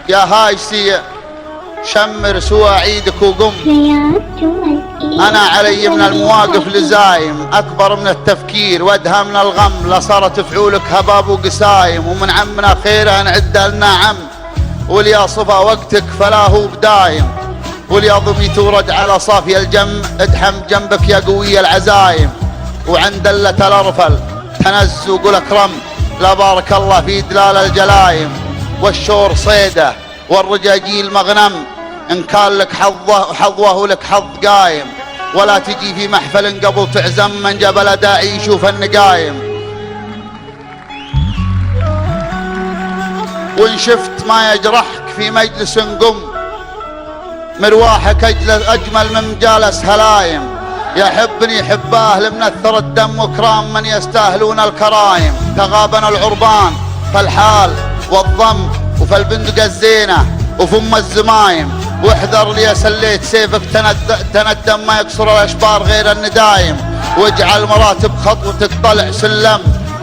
يا هايسي شمر سوى عيدك وقم. أنا علي من المواقف لزايم أكبر من التفكير وأدهى من الغم، لصارت فعولك هباب وقسايم، ومن عمنا خيرها نعد لنا عم، وليا صفا وقتك فلا هو بدايم، وليا ضمي تورد على صافي الجم، ادحم جنبك يا قوي العزايم، وعند دلة الأرفل تنز وقل أكرم، لا بارك الله في دلال الجلايم، والشور صيده والرجاجيل مغنم، إن كان لك حظوه ولك حظ قايم، ولا تجي في محفل قبل تعزم، من جبل داعي يشوف النقايم. وإن شفت ما يجرحك في مجلس قم، مرواحك أجمل من مجالس هلايم، يحبني حباه لمنثر الدم وكرام من يستاهلون الكرايم، تغابن العربان فالحال والضم، وفي البندق الزينة وفم الزمايم، واحذر لي سليت سيفك تندم ما يكسر الاشبار غير الندايم، واجعل مراتب خطوتك طلع سلم،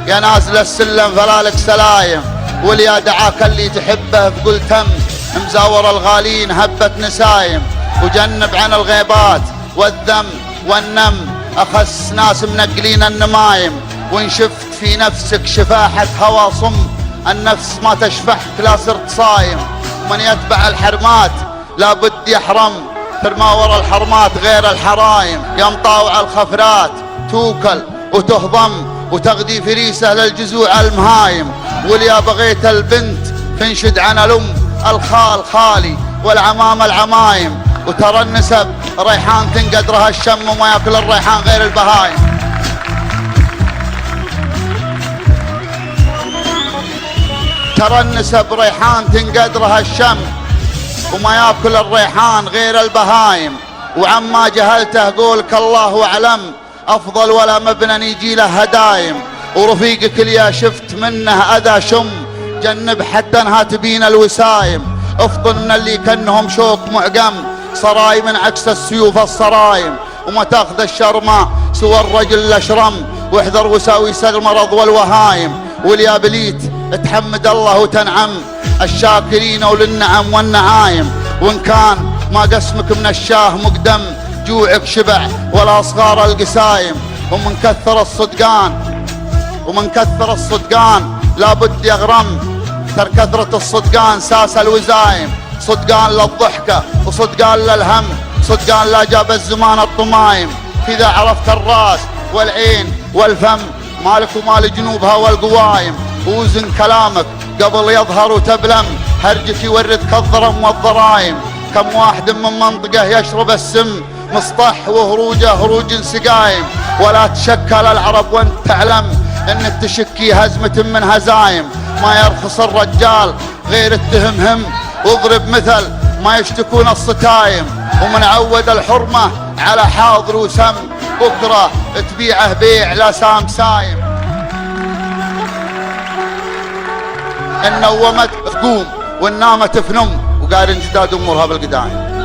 يا نازل السلم فلا لك سلايم، وليا دعاك اللي تحبه بقول تم، مزاور الغالين هبت نسايم، وجنب عن الغيبات والذم والنم، اخس ناس منقلين النمايم، وان شفت في نفسك شفاحة هوى صم، النفس ما تشفحك لا صرت صايم، ومن يتبع الحرمات لابد يحرم، ترمى ورا الحرمات غير الحرايم، يا مطاوع الخفرات توكل وتهضم، وتغدي فريسه للجزوع المهايم، وليا بغيت البنت تنشد عن الام، الخال خالي والعمام العمايم، وترى النسب ريحان تنقدرها الشم، وما ياكل الريحان غير البهايم. ترى النسب ريحان تنقدرها الشم، وما ياكل الريحان غير البهايم، وعما جهلته قولك الله اعلم، افضل ولا مبنى يجي له هدايم، ورفيقك اللي شفت منه اذى شم، جنب حتى انها تبين الوسايم، افطن من اللي كانهم شوك معقم، صراي من عكس السيوف الصرايم، وما تاخذ الشرماء سوى الرجل الاشرم، واحذر وساويس المرض والوهايم، واليا بليت تحمد الله وتنعم، الشاكرين وللنعم والنعايم، وان كان ما قسمك من الشاه مقدم، جوعك شبع ولا صغار القسايم، ومن كثر الصدقان لابد يغرم، ترى كثرة الصدقان ساس الوزايم، صدقان للضحكة وصدقان للهم، صدقان لا جاب الزمان الطمايم، كذا عرفت الراس والعين والفم، مالك ومال جنوبها والقوايم، ووزن كلامك قبل يظهر وتبلم، هرجك يورثك الضرم والضرايم، كم واحد من منطقة يشرب السم، مصطح وهروجه هروج سقايم، ولا تشكل العرب وانت تعلم، ان التشكي هزمة من هزايم، ما يرخص الرجال غير التهمهم، واضرب مثل ما يشتكون الصتايم، ومن عود الحرمة على حاضر وسم، بكرة تبيعه بيع لا سام سايم، إن نومت تقوم وإن نامت تفنم، وقارن جداد أمورها بالقدايم.